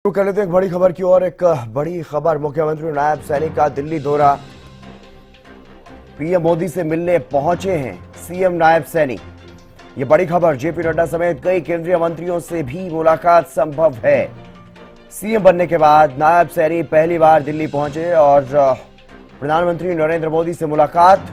शुरू कर लेते हैं एक बड़ी खबर की ओर। एक बड़ी खबर, मुख्यमंत्री नायब सैनी का दिल्ली दौरा। पीएम मोदी से मिलने पहुंचे हैं सीएम नायब सैनी। ये बड़ी खबर, जेपी नड्डा समेत कई केंद्रीय मंत्रियों से भी मुलाकात संभव है। सीएम बनने के बाद नायब सैनी पहली बार दिल्ली पहुंचे और प्रधानमंत्री नरेंद्र मोदी से मुलाकात,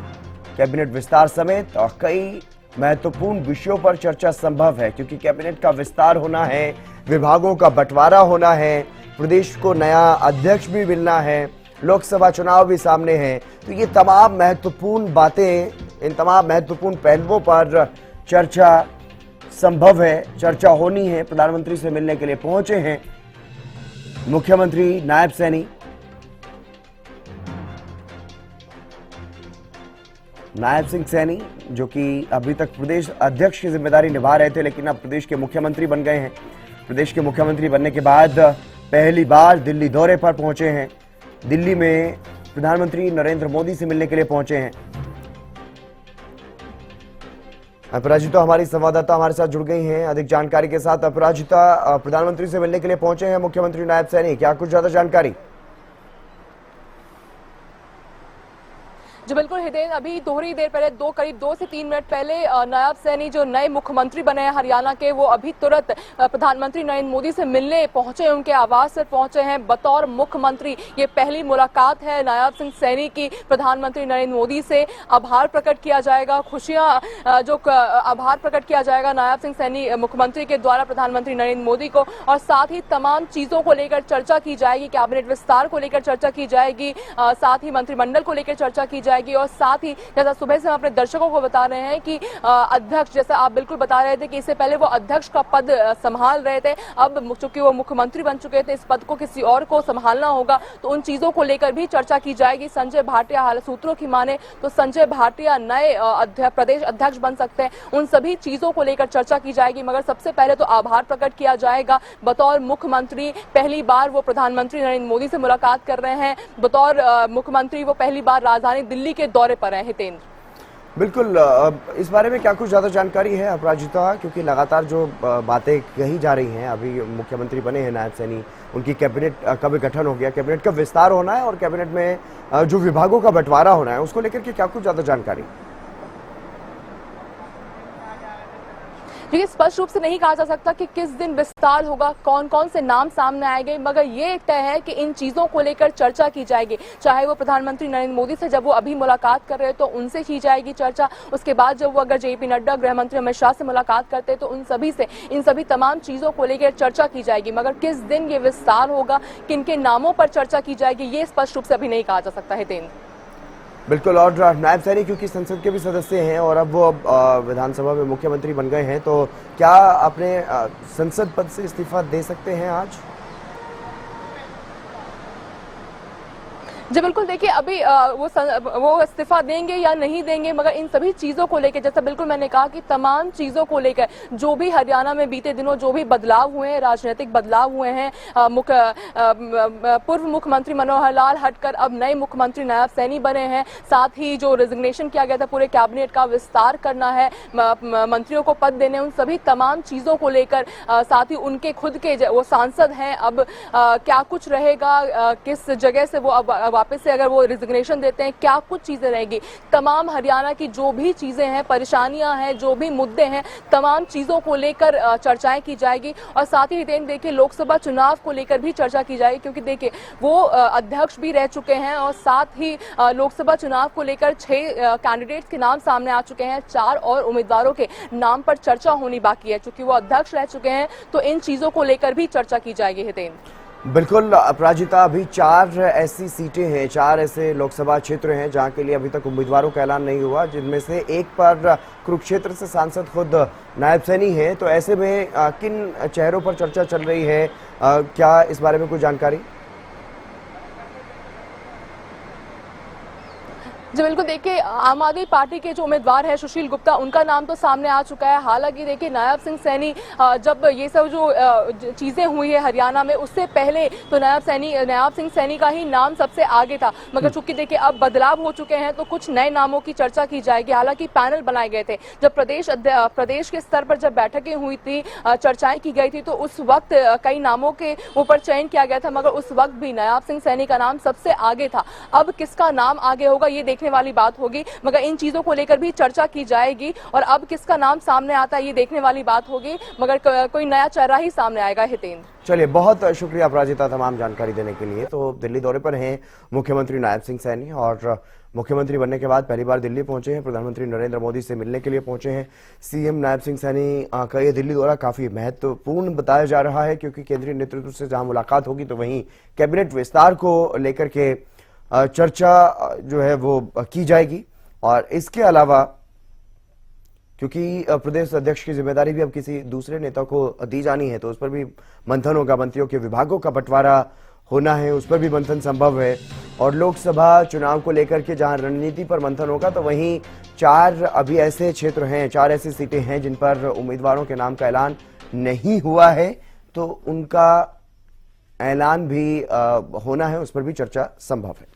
कैबिनेट विस्तार समेत और कई महत्वपूर्ण विषयों पर चर्चा संभव है, क्योंकि कैबिनेट का विस्तार होना है, विभागों का बंटवारा होना है, प्रदेश को नया अध्यक्ष भी मिलना है, लोकसभा चुनाव भी सामने हैं। तो ये तमाम महत्वपूर्ण बातें, इन तमाम महत्वपूर्ण पहलुओं पर चर्चा संभव है, चर्चा होनी है। प्रधानमंत्री से मिलने के लिए पहुंचे हैं मुख्यमंत्री नायब सैनी। नायब सिंह सैनी, जो कि अभी तक प्रदेश अध्यक्ष की जिम्मेदारी निभा रहे थे, लेकिन अब प्रदेश के मुख्यमंत्री बन गए हैं। प्रदेश के मुख्यमंत्री बनने के बाद पहली बार दिल्ली दौरे पर पहुंचे हैं। दिल्ली में प्रधानमंत्री नरेंद्र मोदी से मिलने के लिए पहुंचे हैं। अपराजिता हमारी संवाददाता हमारे साथ जुड़ गई हैं अधिक जानकारी के साथ। अपराजिता, प्रधानमंत्री से मिलने के लिए पहुंचे हैं मुख्यमंत्री नायब सैनी, क्या कुछ ज्यादा जानकारी? जी बिल्कुल हितेन, अभी थोड़ी देर पहले करीब 2 से 3 मिनट पहले नायब सैनी जो नए मुख्यमंत्री बने हैं हरियाणा के, वो अभी तुरंत प्रधानमंत्री नरेंद्र मोदी से मिलने पहुंचे, उनके आवास पर पहुंचे हैं बतौर मुख्यमंत्री। ये पहली मुलाकात है नायब सिंह सैनी की प्रधानमंत्री नरेंद्र मोदी से। आभार प्रकट किया जाएगा, आभार प्रकट किया जाएगा नायब सिंह सैनी मुख्यमंत्री के द्वारा प्रधानमंत्री नरेंद्र मोदी को, और साथ ही तमाम चीजों को लेकर चर्चा की जाएगी। कैबिनेट विस्तार को लेकर चर्चा की जाएगी, साथ ही मंत्रिमंडल को लेकर चर्चा की जाएगी, और साथ ही जैसा सुबह से हम अपने दर्शकों को बता रहे हैं कि अध्यक्ष, जैसा आप बिल्कुल बता रहे थे कि इससे पहले वो अध्यक्ष का पद संभाल रहे थे, अब चूंकि वो मुख्यमंत्री बन चुके थे, इस पद को किसी और को संभालना होगा, तो उन चीजों को लेकर भी चर्चा की जाएगी। संजय भाटिया, हाल सूत्रों की माने तो संजय भाटिया नए प्रदेश अध्यक्ष बन सकते हैं, उन सभी चीजों को लेकर चर्चा की जाएगी। मगर सबसे पहले तो आभार प्रकट किया जाएगा। बतौर मुख्यमंत्री पहली बार वो प्रधानमंत्री नरेंद्र मोदी से मुलाकात कर रहे हैं। बतौर मुख्यमंत्री वो पहली बार राजधानी दिल्ली के दौरे पर है। हितेंद्र, बिल्कुल, इस बारे में क्या कुछ ज्यादा जानकारी है अपराजिता? क्योंकि लगातार जो बातें कही जा रही हैं, अभी मुख्यमंत्री बने हैं नायब सैनी, उनकी कैबिनेट का भी गठन हो गया, कैबिनेट का विस्तार होना है और कैबिनेट में जो विभागों का बंटवारा होना है, उसको लेकर के क्या कुछ ज्यादा जानकारी? देखिए, स्पष्ट रूप से नहीं कहा जा सकता कि किस दिन विस्तार होगा, कौन कौन से नाम सामने आएंगे, मगर ये तय है कि इन चीजों को लेकर चर्चा की जाएगी। चाहे वो प्रधानमंत्री नरेंद्र मोदी से जब वो अभी मुलाकात कर रहे हैं तो उनसे की जाएगी चर्चा, उसके बाद जब वो अगर जेपी नड्डा, गृह मंत्री अमित शाह से मुलाकात करते हैं तो उन सभी से इन सभी तमाम चीजों को लेकर चर्चा की जाएगी। मगर किस दिन ये विस्तार होगा, किन के नामों पर चर्चा की जाएगी, ये स्पष्ट रूप से अभी नहीं कहा जा सकता है। हितेंद्र, बिल्कुल, और नायब सैनी क्योंकि संसद के भी सदस्य हैं और अब वो विधानसभा में मुख्यमंत्री बन गए हैं, तो क्या अपने संसद पद से इस्तीफा दे सकते हैं आज? जी बिल्कुल, देखिए अभी वो इस्तीफा देंगे या नहीं देंगे, मगर इन सभी चीजों को लेकर, जैसा बिल्कुल मैंने कहा कि तमाम चीजों को लेकर जो भी हरियाणा में बीते दिनों जो भी बदलाव हुए हैं, राजनीतिक बदलाव हुए हैं, पूर्व मुख्यमंत्री मनोहर लाल हटकर अब नए मुख्यमंत्री नायब सैनी बने हैं, साथ ही जो रिजिग्नेशन किया गया था, पूरे कैबिनेट का विस्तार करना है, मंत्रियों को पद देने, उन सभी तमाम चीजों को लेकर, साथ ही उनके खुद के वो सांसद हैं, अब क्या कुछ रहेगा, किस जगह से वो अब वापस से अगर वो रिजिग्नेशन देते हैं, क्या कुछ चीजें रहेंगी, तमाम हरियाणा की जो भी चीजें हैं, परेशानियां हैं, जो भी मुद्दे हैं, तमाम चीजों को लेकर चर्चाएं की जाएगी। और साथ ही देखिए लोकसभा चुनाव को लेकर भी चर्चा की जाएगी, क्योंकि देखिए वो अध्यक्ष भी रह चुके हैं और साथ ही लोकसभा चुनाव को लेकर 6 कैंडिडेट्स के नाम सामने आ चुके हैं, 4 और उम्मीदवारों के नाम पर चर्चा होनी बाकी है। चूंकि वो अध्यक्ष रह चुके हैं तो इन चीजों को लेकर भी चर्चा की जाएगी। हितेंद्र, बिल्कुल अपराजिता, अभी 4 ऐसी सीटें हैं, 4 ऐसे लोकसभा क्षेत्र हैं जहां के लिए अभी तक उम्मीदवारों का ऐलान नहीं हुआ, जिनमें से एक पर कुरुक्षेत्र से सांसद खुद नायब सैनी हैं। तो ऐसे में किन चेहरों पर चर्चा चल रही है, क्या इस बारे में कोई जानकारी? जी बिल्कुल, देखिए आम आदमी पार्टी के जो उम्मीदवार है सुशील गुप्ता, उनका नाम तो सामने आ चुका है। हालांकि देखिए नायब सिंह सैनी जब ये सब जो चीजें हुई है हरियाणा में, उससे पहले तो नायब सिंह सैनी का ही नाम सबसे आगे था। मगर चूंकि देखिए अब बदलाव हो चुके हैं तो कुछ नए नामों की चर्चा की जाएगी। हालांकि पैनल बनाए गए थे जब प्रदेश के स्तर पर जब बैठकें हुई थी, चर्चाएं की गई थी, तो उस वक्त कई नामों के ऊपर चयन किया गया था, मगर उस वक्त भी नायब सिंह सैनी का नाम सबसे आगे था। अब किसका नाम आगे होगा ये देखने वाली बात होगी, मगर इन चीजों को लेकर भी चर्चा की जाएगी और अब किसका नाम सामने आता है ये देखने वाली बात होगी, मगर कोई नया चेहरा ही सामने आएगा। हितेंद्र, चलिए, बहुत शुक्रिया अपराजिता तमाम जानकारी देने के लिए। तो दिल्ली दौरे पर हैं मुख्यमंत्री नायब सिंह सैनी और मुख्यमंत्री बनने के बाद पहली बार दिल्ली पहुंचे हैं, प्रधानमंत्री नरेंद्र मोदी से मिलने के लिए पहुंचे हैं। सीएम नायब सिंह सैनी का ये दिल्ली दौरा काफी महत्वपूर्ण बताया जा रहा है, क्योंकि केंद्रीय नेतृत्व से जहां मुलाकात होगी तो वहीं कैबिनेट विस्तार को लेकर के चर्चा जो है वो की जाएगी। और इसके अलावा क्योंकि प्रदेश अध्यक्ष की जिम्मेदारी भी अब किसी दूसरे नेता को दी जानी है, तो उस पर भी मंथन होगा। मंत्रियों के विभागों का बंटवारा होना है, उस पर भी मंथन संभव है। और लोकसभा चुनाव को लेकर के जहां रणनीति पर मंथन होगा, तो वहीं 4 अभी ऐसे क्षेत्र हैं, 4 ऐसी सीटें हैं जिन पर उम्मीदवारों के नाम का ऐलान नहीं हुआ है, तो उनका ऐलान भी होना है, उस पर भी चर्चा संभव है।